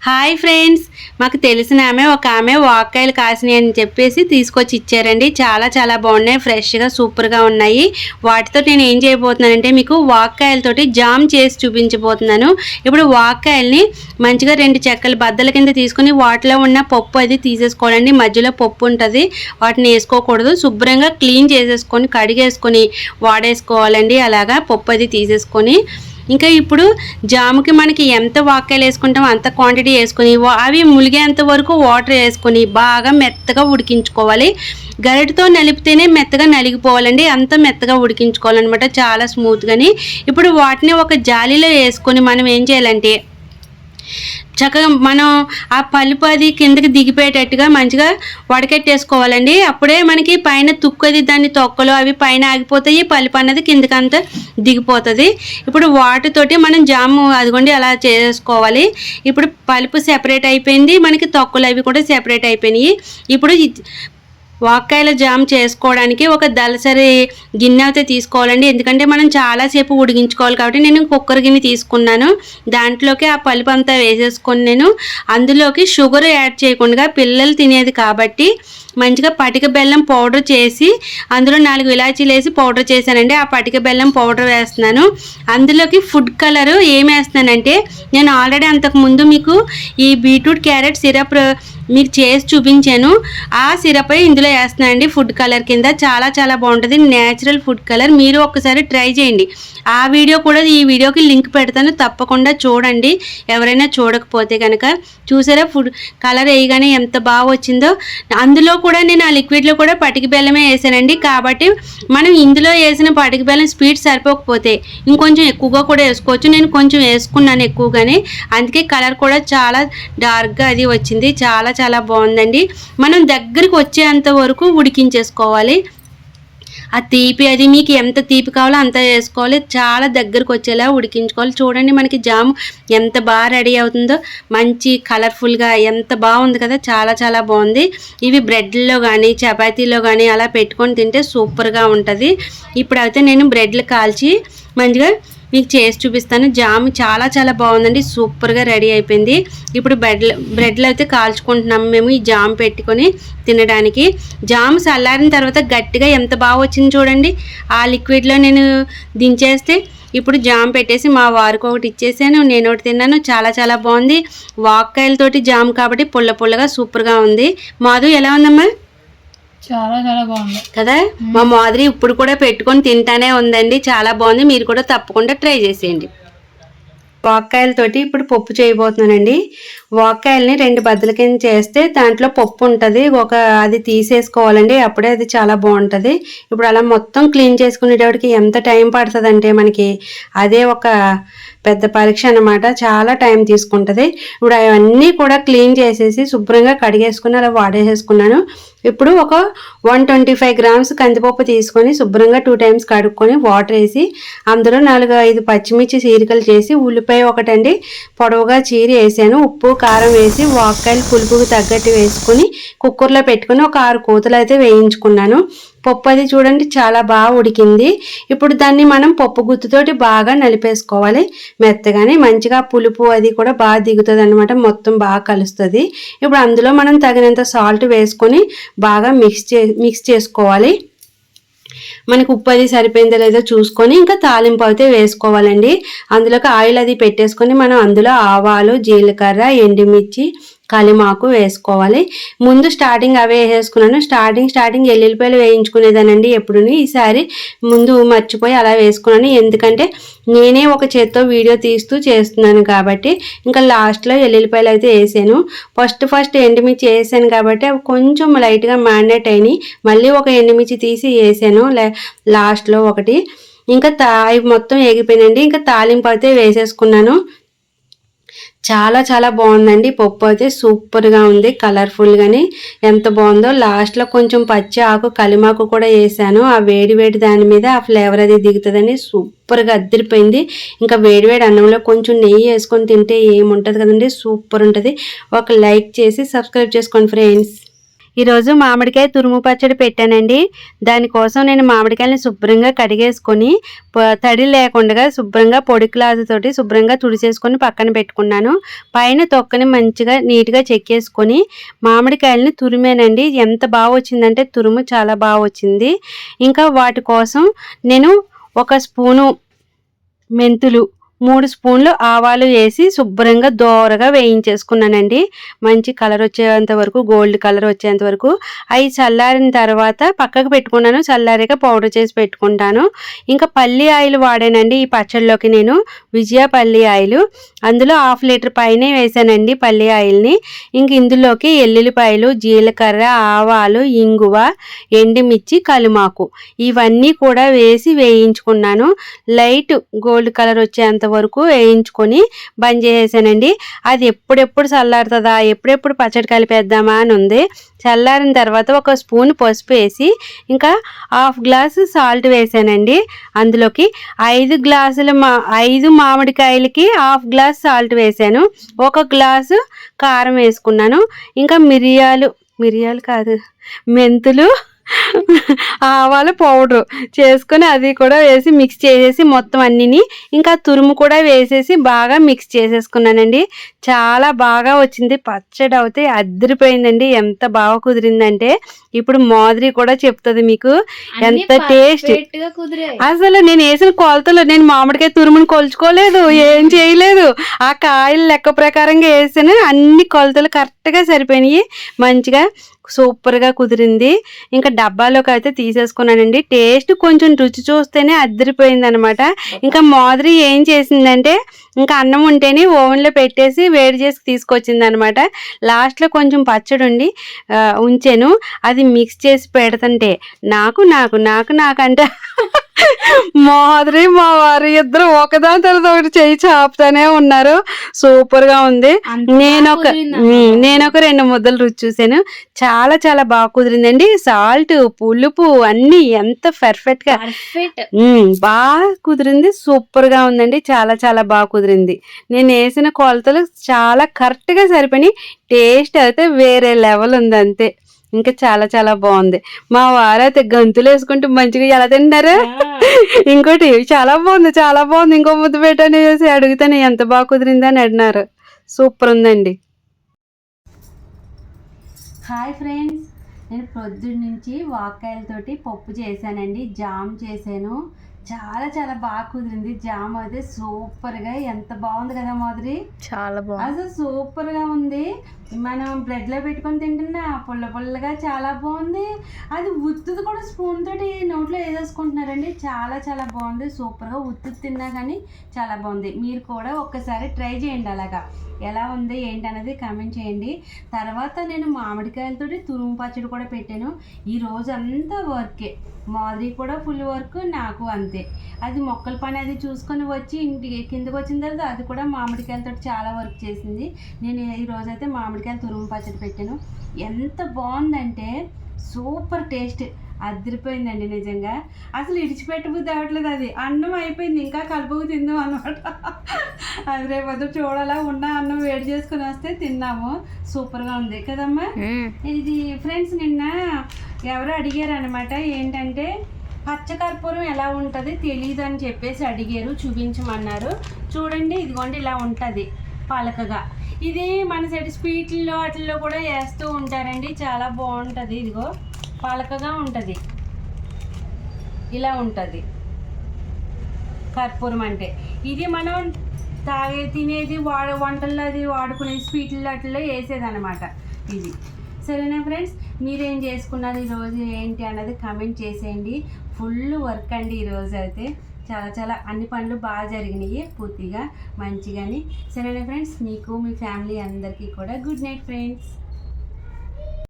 Hi friends, మాకు తెలిసిన ఒక ఆమె వాక్కాయలు కాసినాయి అని చెప్పేసి తీసుకొచ్చి ఇచ్చారండి. చాలా చాలా బాగున్నాయి, ఫ్రెష్గా సూపర్గా ఉన్నాయి. వాటితో నేను ఏం చేయబోతున్నానంటే మీకు వాక్కాయలతోటి జామ్ చేసి చూపించబోతున్నాను. ఇప్పుడు వాక్కాయల్ని మంచిగా 2 చెక్కలు బద్దల కింద తీసుకుని వాటిలో ఉన్న పప్పు అది తీసేసుకోవాలండి. మధ్యలో పప్పు ఉంటుంది, వాటిని వేసుకోకూడదు. శుభ్రంగా క్లీన్ చేసేసుకొని కడిగేసుకొని వాడేసుకోవాలండి. అలాగా పప్పు అది తీసేసుకొని ఇంకా ఇప్పుడు జాముకి మనకి ఎంత వాక్కాయలు వేసుకుంటామో అంత క్వాంటిటీ వేసుకొని అవి ములిగేంత వరకు వాటర్ వేసుకొని బాగా మెత్తగా ఉడికించుకోవాలి. గరిటతో నలిపితేనే మెత్తగా నలిగిపోవాలండి, అంత మెత్తగా ఉడికించుకోవాలన్నమాట, చాలా స్మూత్గాని. ఇప్పుడు వాటిని ఒక జాలీలో వేసుకొని మనం ఏం చేయాలంటే చక్కగా మనం ఆ పలుపు అది కిందకి దిగిపోయేటట్టుగా మంచిగా వడకెట్టేసుకోవాలండి. అప్పుడే మనకి పైన తుక్కది దాని తొక్కలు అవి పైన ఆగిపోతాయి, పలుపు అన్నది కిందకంతా దిగిపోతుంది. ఇప్పుడు వాటితోటి మనం జాము అదిగోండి అలా చేసుకోవాలి. ఇప్పుడు పలుపు సెపరేట్ అయిపోయింది, మనకి తొక్కలు అవి కూడా సెపరేట్ అయిపోయినాయి. ఇప్పుడు వాక్కాయల జామ్ చేసుకోవడానికి ఒక దలసరి గిన్నె అయితే తీసుకోవాలండి. ఎందుకంటే మనం చాలాసేపు ఉడికించుకోవాలి కాబట్టి నేను కుక్కర్ గిన్నె తీసుకున్నాను. దాంట్లోకి ఆ పలుపు అంతా వేసేసుకొని నేను అందులోకి షుగర్ యాడ్ చేయకుండా పిల్లలు తినేది కాబట్టి మంచిగా పటిక బెల్లం పౌడర్ చేసి అందులో 4 ఇలాచీలు వేసి పౌడర్ చేశానండి. ఆ పటిక బెల్లం పౌడర్ వేస్తున్నాను. అందులోకి ఫుడ్ కలర్ ఏం వేస్తున్నానంటే నేను ఆల్రెడీ అంతకుముందు మీకు ఈ బీట్రూట్ క్యారెట్ సిరప్ మీకు చేసి చూపించాను. ఆ సిరప్ ఇందులో వేస్తున్నానండి ఫుడ్ కలర్ కింద. చాలా చాలా బాగుంటుంది, న్యాచురల్ ఫుడ్ కలర్. మీరు ఒక్కసారి ట్రై చేయండి. ఆ వీడియో కూడా ఈ వీడియోకి లింక్ పెడతాను, తప్పకుండా చూడండి ఎవరైనా చూడకపోతే కనుక. చూసారా ఫుడ్ కలర్ వేయగానే ఎంత బాగా వచ్చిందో. అందులో కూడా నేను ఆ లిక్విడ్లో కూడా పటిక బెల్లమే వేసానండి. కాబట్టి మనం ఇందులో వేసిన పటిక బెల్లం స్వీట్ సరిపోకపోతే ఇంకొంచెం ఎక్కువగా కూడా వేసుకోవచ్చు. నేను కొంచెం వేసుకున్నాను ఎక్కువగానే, అందుకే కలర్ కూడా చాలా డార్క్గా అది వచ్చింది. చాలా చాలా బాగుందండి. మనం దగ్గరికి వచ్చేంత వరకు ఉడికించేసుకోవాలి. ఆ తీపి అది మీకు ఎంత తీపి కావాలో అంత వేసుకోవాలి. చాలా దగ్గరకు వచ్చేలా ఉడికించుకోవాలి. చూడండి మనకి జాము ఎంత బాగా రెడీ అవుతుందో, మంచి కలర్ఫుల్గా ఎంత బాగుంది కదా, చాలా చాలా బాగుంది. ఇవి బ్రెడ్లో కానీ చపాతీలో కానీ అలా పెట్టుకొని తింటే సూపర్గా ఉంటుంది. ఇప్పుడైతే నేను బ్రెడ్లు కాల్చి మంచిగా మీకు చేసి చూపిస్తాను. జామ్ చాలా చాలా బాగుందండి, సూపర్గా రెడీ అయిపోయింది. ఇప్పుడు బ్రెడ్లు అయితే కాల్చుకుంటున్నాము మేము ఈ జామ్ పెట్టుకొని తినడానికి. జామ్ చల్లారిన తర్వాత గట్టిగా ఎంత బాగా వచ్చింది చూడండి. ఆ లిక్విడ్లో నేను దించేస్తే ఇప్పుడు జామ్ పెట్టేసి మా వారికి ఒకటి ఇచ్చేసాను, నేను ఒకటి తిన్నాను. చాలా చాలా బాగుంది. వాక్కాయలతోటి జామ్ కాబట్టి పుల్ల పుల్లగా సూపర్గా ఉంది. మాధు ఎలా ఉందమ్మా? చాలా చాలా బాగుంది కదా. మా మాదిరి ఇప్పుడు కూడా పెట్టుకొని తింటానే ఉందండి, చాలా బాగుంది. మీరు కూడా తప్పకుండా ట్రై చేసేయండి. వాక్కాయలతోటి ఇప్పుడు పప్పు చేయబోతున్నానండి. వాక్కాయల్ని 2 బద్దల కింద చేస్తే దాంట్లో పప్పు ఉంటుంది, అది తీసేసుకోవాలండి, అప్పుడే అది చాలా బాగుంటుంది. ఇప్పుడు అలా మొత్తం క్లీన్ చేసుకునేటప్పటికి ఎంత టైం పడుతుంది అంటే మనకి అదే ఒక పెద్ద పరీక్ష అన్నమాట. చాలా టైం తీసుకుంటుంది. ఇప్పుడు అవన్నీ కూడా క్లీన్ చేసేసి శుభ్రంగా కడిగేసుకుని అలా వాడేసేసుకున్నాను. ఇప్పుడు ఒక 125 గ్రామ్స్ కందిపప్పు తీసుకొని శుభ్రంగా 2 టైమ్స్ కడుక్కొని వాటర్ వేసి అందులో 4-5 పచ్చిమిర్చి చీరికలు చేసి ఉల్లిపాయ ఒకటండి పొడవుగా చీరి వేసాను. ఉప్పు కారం వేసి వాక్కాయలు పులుపుకి తగ్గట్టు వేసుకుని కుక్కర్లో పెట్టుకుని ఒక 6 కూతలు అయితే వేయించుకున్నాను. పప్పు అది చూడండి చాలా బాగా ఉడికింది. ఇప్పుడు దాన్ని మనం పప్పు గుత్తుతోటి బాగా నలిపేసుకోవాలి మెత్తగానే. మంచిగా పులుపు అది కూడా బాగా దిగుతుంది అనమాట, మొత్తం బాగా కలుస్తుంది. ఇప్పుడు అందులో మనం తగినంత సాల్ట్ వేసుకొని బాగా మిక్స్ చేసుకోవాలి. మనకు ఉప్పు అది సరిపోయిందో లేదో చూసుకొని ఇంకా తాలింపు అయితే వేసుకోవాలండి. అందులోకి ఆయిల్ అది పెట్టేసుకొని మనం అందులో ఆవాలు, జీలకర్ర, ఎండుమిర్చి, కలిమాకు వేసుకోవాలి. ముందు స్టార్టింగ్ అవే వేసేసుకున్నాను. స్టార్టింగ్ ఎల్లుల్లిపాయలు వేయించుకునేదానండి ఎప్పుడుని. ఈసారి ముందు మర్చిపోయి అలా వేసుకున్నాను, ఎందుకంటే నేనే ఒక చేత్తో వీడియో తీస్తూ చేస్తున్నాను కాబట్టి. ఇంకా లాస్ట్లో ఎల్లుల్లిపాయలు అయితే వేసాను. ఫస్ట్ ఎండుమిర్చి వేసాను కాబట్టి అవి కొంచెం లైట్గా మ్యారినేట్ అయినాయి. మళ్ళీ ఒక ఎండుమిర్చి తీసి వేసాను లాస్ట్లో ఒకటి. ఇంకా అవి మొత్తం వేగిపోయినండి. ఇంకా తాలింపు అయితే వేసేసుకున్నాను. చాలా చాలా బాగుందండి. పప్పు అయితే సూపర్గా ఉంది, కలర్ఫుల్గాని ఎంత బాగుందో. లాస్ట్లో కొంచెం పచ్చి ఆకు కలిమాకు కూడా వేసాను. ఆ వేడి దాని మీద ఆ ఫ్లేవర్ అది దిగుతుందని సూపర్గా అద్దరిపోయింది. ఇంకా వేడి అన్నంలో కొంచెం నెయ్యి వేసుకొని తింటే ఏముంటుంది కదండి, సూపర్ ఉంటుంది. ఒక లైక్ చేసి సబ్స్క్రైబ్ చేసుకోండి ఫ్రెండ్స్. ఈరోజు మామిడికాయ తురుము పచ్చడి పెట్టానండి. దానికోసం నేను మామిడికాయని శుభ్రంగా కడిగేసుకొని తడి లేకుండా శుభ్రంగా పొడి క్లాత్ శుభ్రంగా తుడిచేసుకొని పక్కన పెట్టుకున్నాను. పైన తొక్కని మంచిగా నీట్గా చెక్కేసుకొని మామిడికాయలని తురిమేనండి. ఎంత బాగా వచ్చిందంటే తురుము చాలా బాగా వచ్చింది. ఇంకా వాటి కోసం నేను 1 స్పూను మెంతులు, 3 స్పూన్లు ఆవాలు వేసి శుభ్రంగా దోరగా వేయించేసుకున్నానండి. మంచి కలర్ వచ్చేంత వరకు, గోల్డ్ కలర్ వచ్చేంత వరకు. అవి చల్లారిన తర్వాత పక్కకు పెట్టుకున్నాను. చల్లారాక పౌడర్ చేసి పెట్టుకుంటాను. ఇంకా పల్లి ఆయిల్ వాడానండి ఈ పచ్చడిలోకి. నేను విజయ పల్లి ఆయిల్, అందులో 1/2 లీటర్ పైనే వేసానండి పల్లి ఆయిల్ని. ఇంక ఇందులోకి ఎల్లుల్లిపాయలు, జీలకర్ర, ఆవాలు, ఇంగువ, ఎండుమిర్చి, కలుమాకు ఇవన్నీ కూడా వేసి వేయించుకున్నాను. లైట్ గోల్డ్ కలర్ వచ్చేంత వరకు వేయించుకొని బంద్ చేసేసానండి. అది ఎప్పుడెప్పుడు చల్లారుతుందా, ఎప్పుడెప్పుడు పచ్చడి కలిపేద్దామా అని ఉంది. చల్లారిన తర్వాత 1 స్పూన్ పసుపు వేసి ఇంకా 1/2 గ్లాసు సాల్ట్ వేసానండి. అందులోకి 5 మామిడికాయలకి 1/2 గ్లాస్ సాల్ట్ వేసాను. 1 గ్లాసు కారం వేసుకున్నాను. ఇంకా మిరియాలు కాదు, మెంతులు, ఆవాల పౌడరు చేసుకొని అది కూడా వేసి మిక్స్ చేసేసి మొత్తం అన్నిని ఇంకా తురుము కూడా వేసేసి బాగా మిక్స్ చేసేసుకున్నానండి. చాలా బాగా వచ్చింది పచ్చడి. అయితే అదిరిపోయిందండి. ఎంత బాగా కుదిరిందంటే ఇప్పుడు మాధురి కూడా చెప్తుంది మీకు ఎంత టేస్ట్. అసలు నేను వేసిన కొలతలు, నేను మామిడికాయ తురుముని కొలుచుకోలేదు, ఏం చేయలేదు. ఆ కాయలు లెక్క ప్రకారంగా వేసాను. అన్ని కొలతలు కరెక్ట్గా సరిపోయినాయి. మంచిగా సూపర్గా కుదిరింది. ఇంకా డబ్బాలోకి అయితే తీసేసుకున్నానండి. టేస్ట్ కొంచెం రుచి చూస్తేనే అదిరిపోయింది అనమాట. ఇంకా మాధురి ఏం చేసిందంటే ఇంకా అన్నం ఉంటేనే ఓవెన్లో పెట్టేసి వేడి చేసి తీసుకొచ్చింది అనమాట. లాస్ట్లో కొంచెం పచ్చడి ఉంచాను. అది మిక్స్ చేసి పెడుతుంటే నాకు అంటే మాధురి మా వారి ఇద్దరు ఒకదాని తర్వాత ఒకటి చేయి చాపుతానే ఉన్నారు. సూపర్ గా ఉంది. నేను ఒక 2 ముద్దలు రుచి చూసాను. చాలా చాలా బాగా కుదిరిందండి. సాల్ట్, పులుపు అన్ని ఎంత పర్ఫెక్ట్ గా బాగా కుదిరింది. సూపర్ గా ఉందండి. చాలా చాలా బాగా కుదిరింది. నేను వేసిన కొలతలు చాలా కరెక్ట్ గా సరిపోయి టేస్ట్ అయితే వేరే లెవెల్ ఉంది అంతే. ఇంకా చాలా చాలా బాగుంది. మా వారైతే గంతులు వేసుకుంటూ మంచిగా ఎలా తింటారా. ఇంకోటి చాలా బాగుంది, ఇంకో ముద్ద పెట్టని చేసి అడుగుతాను ఎంత బాగా కుదిరిందని అడినారు. సూపర్ ఉందండి. హాయ్ ఫ్రెండ్స్, నేను పొద్దున్న నుంచి వాక్కాయలతోటి పప్పు చేశానండి. జామ్ చేశాను. చాలా చాలా బాగా కుదిరింది. జామ్ అయితే సూపర్గా, ఎంత బాగుంది కదా మాధురి. చాలా బాగుంది, అసలు సూపర్గా ఉంది. మనం బ్రెడ్లో పెట్టుకొని తింటున్నా పుల్లగా చాలా బాగుంది. అది ఉత్తుది కూడా స్పూన్ తోటి నోట్లో వేసేసుకుంటున్నారండి. చాలా చాలా బాగుంది. సూపర్గా ఉత్తుది తిన్నా కానీ చాలా బాగుంది. మీరు కూడా ఒక్కసారి ట్రై చేయండి. అలాగా ఎలా ఉంది ఏంటి అనేది కామెంట్ చేయండి. తర్వాత నేను మామిడికాయలతోటి తురుము పచ్చడి కూడా పెట్టాను. ఈ రోజు అంతా వర్కే. మాధురి కూడా ఫుల్ వర్క్, నాకు అంతే. అది మొక్కల పని అది చూసుకొని వచ్చి ఇంటికి కిందకు వచ్చిన తర్వాత అది కూడా మామిడికాయలతో చాలా వర్క్ చేసింది. నేను ఈరోజు అయితే మామిడికాయలు తురుము పచ్చడి పెట్టాను. ఎంత బాగుందంటే సూపర్ టేస్ట్, అదిరిపోయిందండి నిజంగా. అసలు ఇడిచిపెట్టబుద్ధి అవ్వట్లేదు. అది అన్నం అయిపోయింది, ఇంకా కలుపుకు తిందాం అనమాట. అది రేపు చూడాలా ఉన్న అన్నం వేడి చేసుకుని వస్తే తిన్నాము. సూపర్గా ఉంది కదమ్మా. ఇది ఫ్రెండ్స్ నిన్న ఎవరు అడిగారు అనమాట, ఏంటంటే పచ్చకర్పూరం ఎలా ఉంటుంది తెలియదు అని చెప్పేసి అడిగారు, చూపించమన్నారు. చూడండి, ఇదిగోండి ఇలా ఉంటుంది పలకగా. ఇది మన సైడ్ స్వీట్లో వాటిల్లో కూడా వేస్తూ ఉంటారండి. చాలా బాగుంటుంది. ఇదిగో పలకగా ఉంటుంది, ఇలా ఉంటుంది కర్పూరం అంటే. ఇది మనం తినేది వంటల్లో అది వాడుకునే స్వీట్లో వాటిల్లో వేసేదన్నమాట ఇది. సరేనా ఫ్రెండ్స్, మీరేం చేసుకున్నారు ఈరోజు ఏంటి అన్నది కామెంట్ చేసేయండి. ఫుల్ వర్క్ అండి ఈరోజు అయితే. చాలా చాలా అన్ని పనులు బాగా జరిగినాయి పూర్తిగా మంచిగాని. సరేనా ఫ్రెండ్స్, మీకు మీ ఫ్యామిలీ అందరికీ కూడా గుడ్ నైట్ ఫ్రెండ్స్.